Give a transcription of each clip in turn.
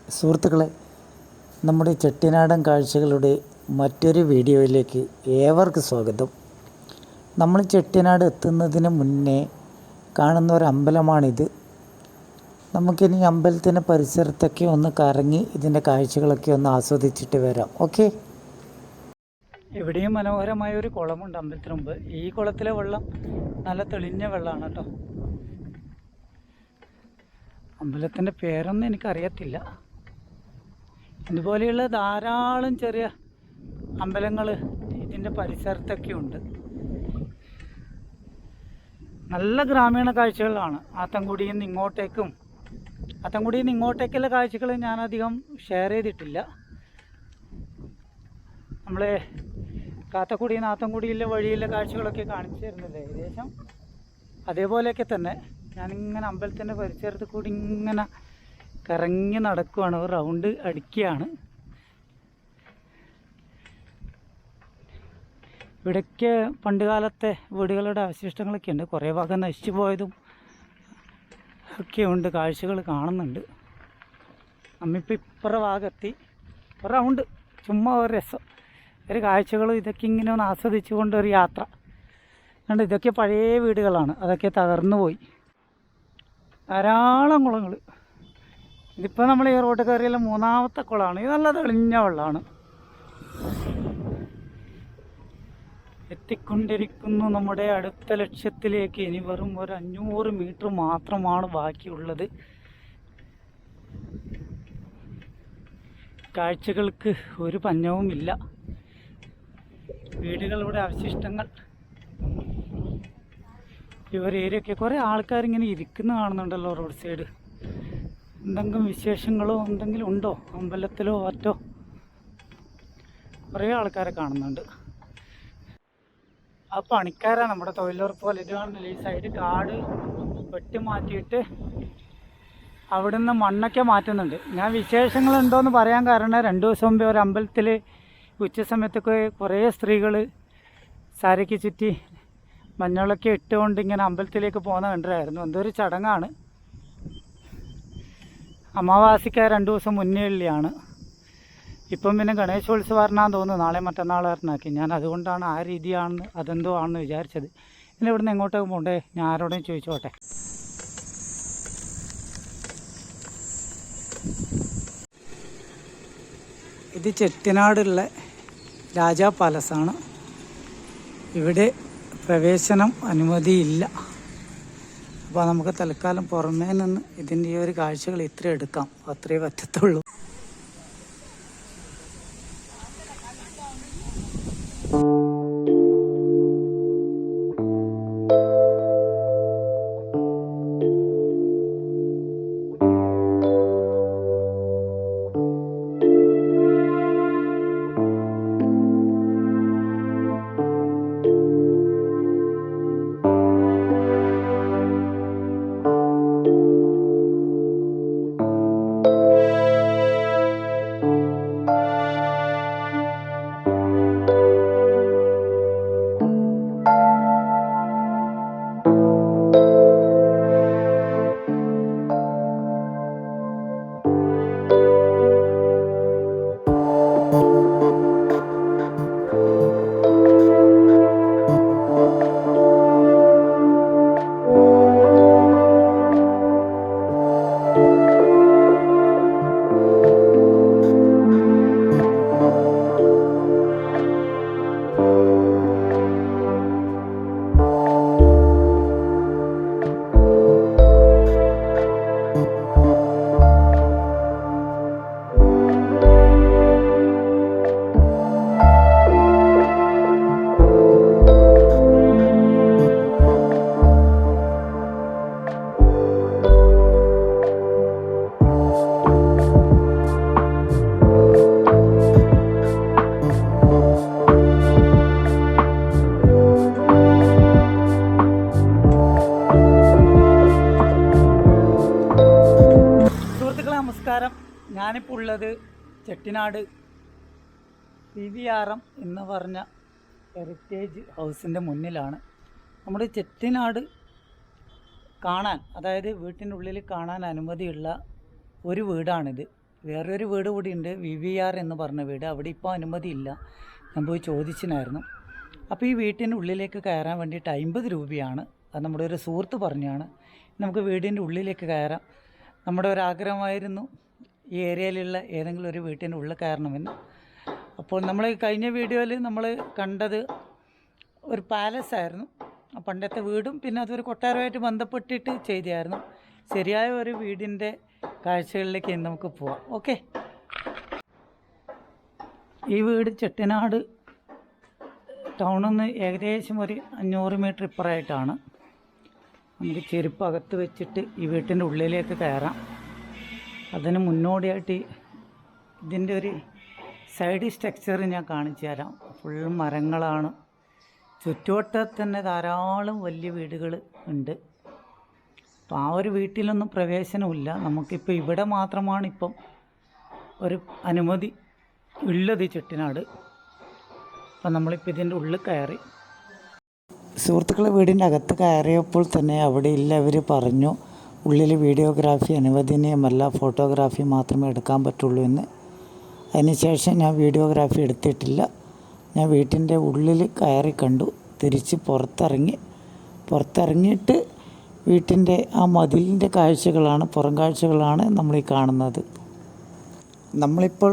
സുഹൃത്തുക്കളെ, നമ്മുടെ ചെട്ടിനാടൻ കാഴ്ചകളുടെ മറ്റൊരു വീഡിയോയിലേക്ക് ഏവർക്കും സ്വാഗതം. നമ്മൾ ചെട്ടിനാട് എത്തുന്നതിന് മുന്നേ കാണുന്ന ഒരു അമ്പലമാണിത്. നമുക്കിനി അമ്പലത്തിൻ്റെ പരിസരത്തൊക്കെ ഒന്ന് കറങ്ങി ഇതിൻ്റെ കാഴ്ചകളൊക്കെ ഒന്ന് ആസ്വദിച്ചിട്ട് വരാം. ഓക്കെ. എവിടെയും മനോഹരമായ ഒരു കുളമുണ്ട് അമ്പലത്തിന് മുമ്പ്. ഈ കുളത്തിലെ വെള്ളം നല്ല തെളിഞ്ഞ വെള്ളമാണ് കേട്ടോ. അമ്പലത്തിൻ്റെ പേരൊന്നും എനിക്കറിയത്തില്ല. ഇതുപോലെയുള്ള ധാരാളം ചെറിയ അമ്പലങ്ങൾ ഇതിൻ്റെ പരിസരത്തൊക്കെ ഉണ്ട്. നല്ല ഗ്രാമീണ കാഴ്ചകളാണ്. ആത്തൻകുടിയിൽ നിന്ന് ഇങ്ങോട്ടേക്കുള്ള കാഴ്ചകൾ ഞാനധികം ഷെയർ ചെയ്തിട്ടില്ല. നമ്മൾ കാത്തക്കുടിയിൽ നിന്ന് ആത്തൻകുടിയിലെ വഴിയിലെ കാഴ്ചകളൊക്കെ കാണിച്ചു തരുന്നില്ല. ഏകദേശം അതേപോലെയൊക്കെ തന്നെ ഞാനിങ്ങനെ അമ്പലത്തിൻ്റെ പരിസരത്ത് കൂടി ഇങ്ങനെ കറങ്ങി നടക്കുകയാണ്, ഒരു റൗണ്ട് അടിക്കുകയാണ്. ഇവിടേക്ക് പണ്ടുകാലത്തെ വീടുകളുടെ അവശിഷ്ടങ്ങളൊക്കെ ഉണ്ട്. കുറേ ഭാഗം നശിച്ചു പോയതും ഒക്കെ ഉണ്ട്, കാഴ്ചകൾ കാണുന്നുണ്ട്. നമ്മിപ്പോൾ ഇപ്പുറ ഭാഗത്തി ഒരു റൗണ്ട് ചുമ്മാ ഒരു രസം, ഒരു കാഴ്ചകളും ഇതൊക്കെ ഇങ്ങനെ ഒന്ന് ആസ്വദിച്ചു കൊണ്ടൊരു യാത്ര. അതുകൊണ്ട് ഇതൊക്കെ പഴയ വീടുകളാണ്, അതൊക്കെ തകർന്നു പോയി. ധാരാളം കുളങ്ങൾ. ഇതിപ്പോൾ നമ്മൾ ഈ റോഡ് കയറിയുള്ള മൂന്നാമത്തെ കുളമാണ്. ഇത് നല്ല തെളിഞ്ഞ വെള്ളമാണ്. എത്തിക്കൊണ്ടിരിക്കുന്നു നമ്മുടെ അടുത്ത ലക്ഷ്യത്തിലേക്ക്. ഇനി വെറും ഒരു 500 മീറ്റർ മാത്രമാണ് ബാക്കിയുള്ളത്. കാഴ്ചകൾക്ക് ഒരു പഞ്ഞവുമില്ല. വീടുകളുടെ അവശിഷ്ടങ്ങൾ ഈ ഒരു ഏരിയയൊക്കെ കുറേ ആൾക്കാരിങ്ങനെ ഇരിക്കുന്ന കാണുന്നുണ്ടല്ലോ റോഡ് സൈഡ്. എന്തെങ്കിലും വിശേഷങ്ങളോ എന്തെങ്കിലും ഉണ്ടോ അമ്പലത്തിലോ മറ്റോ? കുറേ ആൾക്കാരെ കാണുന്നുണ്ട്. ആ പണിക്കാരാണ് നമ്മുടെ തൊഴിലുറപ്പ് പോലെ. ഇത് കാണുന്നില്ല, ഈ സൈഡ് കാട് വെട്ടി മാറ്റിയിട്ട് അവിടെ നിന്ന് മണ്ണൊക്കെ മാറ്റുന്നുണ്ട്. ഞാൻ വിശേഷങ്ങളുണ്ടോയെന്ന് പറയാൻ കാരണം 2 ദിവസം മുമ്പേ ഒരു അമ്പലത്തിൽ ഉച്ച സമയത്തൊക്കെ കുറേ സ്ത്രീകൾ സാരിക്ക് ചുറ്റി മഞ്ഞളൊക്കെ ഇട്ടുകൊണ്ട് ഇങ്ങനെ അമ്പലത്തിലേക്ക് പോകുന്ന കണ്ടിട്ടായിരുന്നു. എന്തൊരു ചടങ്ങാണ്. അമാവാസിക്ക് 2 ദിവസം മുന്നേ ഉള്ളിയാണ്. ഇപ്പം പിന്നെ ഗണേശോത്സവം പറഞ്ഞാന്ന് തോന്നുന്നു, നാളെ മറ്റന്നാൾ പറഞ്ഞാക്കി. ഞാൻ അതുകൊണ്ടാണ് ആ രീതിയാണെന്ന് അതെന്തോ ആണെന്ന് വിചാരിച്ചത്. ഇനി ഇവിടുന്ന് എങ്ങോട്ടേക്ക് പോകണ്ടേ, ഞാൻ ആരോടും ചോദിച്ചോട്ടെ. ഇത് ചെട്ടിനാടുള്ള രാജാ പാലസാണ്. ഇവിടെ പ്രവേശനം അനുമതിയില്ല. അപ്പോൾ നമുക്ക് തൽക്കാലം പുറമേ നിന്ന് ഇതിൻ്റെ ഈ ഒരു കാഴ്ചകൾ ഇത്ര എടുക്കാം, അത്രേ പറ്റത്തുള്ളൂ. ഞാനിപ്പോൾ ഉള്ളത് ചെട്ടിനാട് CVRM എന്ന് പറഞ്ഞ ഹെറിറ്റേജ് ഹൗസിൻ്റെ മുന്നിലാണ്. നമ്മുടെ ചെട്ടിനാട് കാണാൻ, അതായത് വീട്ടിനുള്ളിൽ കാണാൻ അനുമതിയുള്ള ഒരു വീടാണിത്. വേറൊരു വീട് കൂടി ഉണ്ട്, VVR എന്ന് പറഞ്ഞ വീട്. അവിടെ ഇപ്പോൾ അനുമതിയില്ല. ഞാൻ പോയി ചോദിച്ചിനായിരുന്നു. അപ്പോൾ ഈ വീട്ടിൻ്റെ ഉള്ളിലേക്ക് കയറാൻ വേണ്ടിയിട്ട് 50 രൂപയാണ്. അത് നമ്മുടെ ഒരു സുഹൃത്ത് പറഞ്ഞാണ്. നമുക്ക് വീടിൻ്റെ ഉള്ളിലേക്ക് കയറാം. നമ്മുടെ ഒരാഗ്രഹമായിരുന്നു ഈ ഏരിയയിലുള്ള ഏതെങ്കിലും ഒരു വീട്ടിൻ്റെ ഉള്ളിൽ കയറണമെന്ന്. അപ്പോൾ നമ്മൾ കഴിഞ്ഞ വീഡിയോയിൽ നമ്മൾ കണ്ടത് ഒരു പാലസ് ആയിരുന്നു, പണ്ടത്തെ വീടും പിന്നെ അതൊരു കൊട്ടാരമായിട്ട് ബന്ധപ്പെട്ടിട്ട് ചെയ്തായിരുന്നു. ശരിയായ ഒരു വീടിൻ്റെ കാഴ്ചകളിലേക്ക് നമുക്ക് പോവാം. ഓക്കെ, ഈ വീട് ചെട്ടിനാട് ടൗണിൽ നിന്ന് ഏകദേശം ഒരു 500 മീറ്റർ ഇപ്പുറമായിട്ടാണ്. നമുക്ക് ചെരുപ്പ് അകത്ത് വെച്ചിട്ട് ഈ വീട്ടിൻ്റെ ഉള്ളിലേക്ക് കയറാം. അതിന് മുന്നോടിയായിട്ട് ഇതിൻ്റെ ഒരു സൈഡ് സ്ട്രക്ചർ ഞാൻ കാണിച്ചു തരാം. ഫുൾ മരങ്ങളാണ്. ചുറ്റുവട്ടത്ത് തന്നെ ധാരാളം വലിയ വീടുകൾ ഉണ്ട്. അപ്പോൾ ആ ഒരു വീട്ടിലൊന്നും പ്രവേശനമില്ല. നമുക്കിപ്പോൾ ഇവിടെ മാത്രമാണ് ഇപ്പം ഒരു അനുമതി ഉള്ളത് ചെട്ടിനാട്. അപ്പം നമ്മളിപ്പോൾ ഇതിൻ്റെ ഉള്ളിൽ കയറി. സുഹൃത്തുക്കളെ, വീടിൻ്റെ അകത്ത് കയറിയപ്പോൾ തന്നെ അവിടെ ഇല്ലവർ പറഞ്ഞു ഉള്ളിൽ വീഡിയോഗ്രാഫി അനുവദനീയമല്ല, ഫോട്ടോഗ്രാഫി മാത്രമേ എടുക്കാൻ പറ്റുള്ളൂ എന്ന്. അതിനുശേഷം ഞാൻ വീഡിയോഗ്രാഫി എടുത്തിട്ടില്ല. ഞാൻ വീട്ടിൻ്റെ ഉള്ളിൽ കയറി കണ്ടു. തിരിച്ച് പുറത്തിറങ്ങിയിട്ട് വീട്ടിൻ്റെ ആ മതിലിൻ്റെ കാഴ്ചകളാണ്, പുറം കാഴ്ചകളാണ് നമ്മളീ കാണുന്നത്. നമ്മളിപ്പോൾ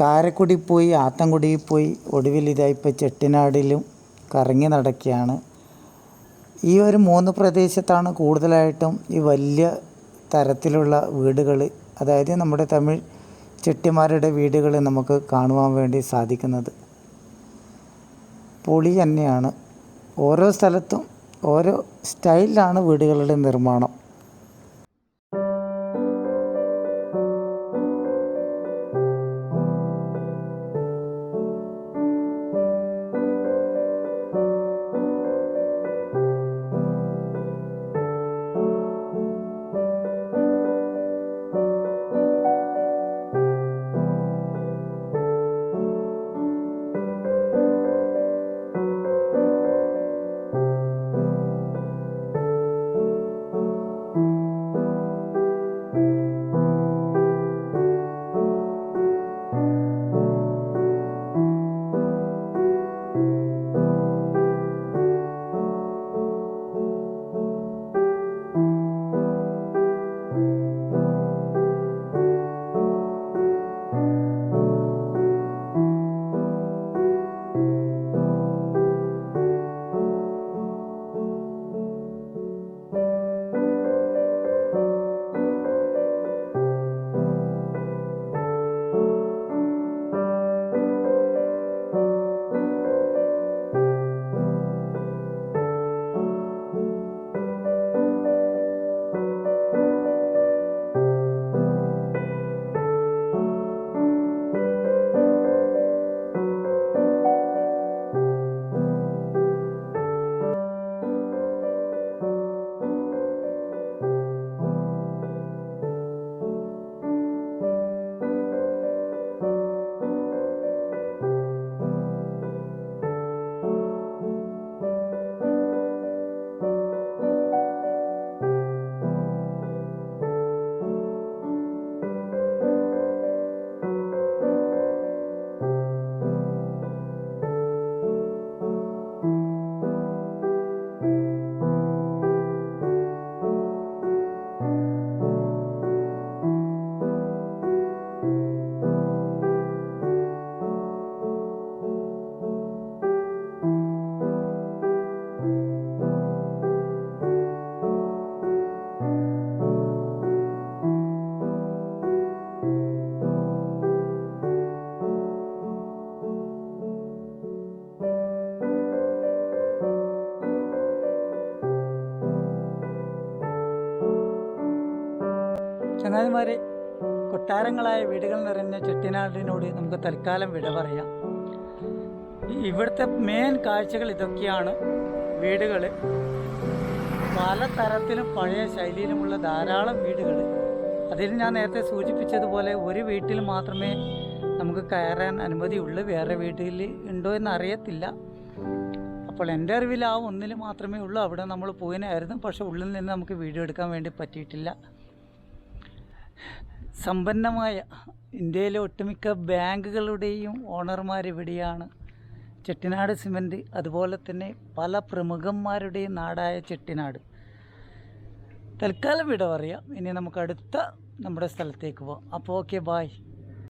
കാരക്കുടി പോയി, ആത്തൻകുടി പോയി, ഒടുവിൽ ഇതായിപ്പോൾ ചെട്ടിനാടിലും കറങ്ങി നടക്കുകയാണ്. ഈ ഒരു 3 പ്രദേശത്താണ് കൂടുതലായിട്ടും ഈ വലിയ തരത്തിലുള്ള വീടുകൾ, അതായത് നമ്മുടെ തമിഴ് ചെട്ടിമാരുടെ വീടുകൾ നമുക്ക് കാണുവാൻ വേണ്ടി സാധിക്കുന്നത്. പൊളി തന്നെയാണ്. ഓരോ സ്ഥലത്തും ഓരോ സ്റ്റൈലിലാണ് വീടുകളുടെ നിർമ്മാണം. ചങ്ങാതിമാരെ, കൊട്ടാരങ്ങളായ വീടുകൾ നിറഞ്ഞ ചെട്ടിനാടിനോട് നമുക്ക് തൽക്കാലം വിട പറയാം. ഇവിടുത്തെ മെയിൻ കാഴ്ചകൾ ഇതൊക്കെയാണ്. വീടുകൾ പലതരത്തിലും പഴയ ശൈലിയിലുമുള്ള ധാരാളം വീടുകൾ. അതിൽ ഞാൻ നേരത്തെ സൂചിപ്പിച്ചതുപോലെ ഒരു വീട്ടിൽ മാത്രമേ നമുക്ക് കയറാൻ അനുമതിയുള്ളൂ. വേറെ വീട്ടിൽ ഉണ്ടോ എന്ന് അറിയത്തില്ല. അപ്പോൾ എൻ്റെ അറിവിൽ ആ ഒന്നിൽ മാത്രമേ ഉള്ളൂ. അവിടെ നമ്മൾ പോയിനായിരുന്നു, പക്ഷേ ഉള്ളിൽ നിന്ന് നമുക്ക് വീഡിയോ എടുക്കാൻ വേണ്ടി പറ്റിയിട്ടില്ല. സമ്പന്നമായ ഇന്ത്യയിലെ ഒട്ടുമിക്ക ബാങ്കുകളുടെയും ഓണർമാർ ഇവിടെയാണ്. ചെട്ടിനാട് സിമൻറ്റ്, അതുപോലെ തന്നെ പല പ്രമുഖന്മാരുടെയും നാടായ ചെട്ടിനാട്. തൽക്കാലം വിട പറയാം. ഇനി നമുക്ക് അടുത്ത നമ്മുടെ സ്ഥലത്തേക്ക് പോകാം. അപ്പോൾ ഓക്കെ, ബായ്.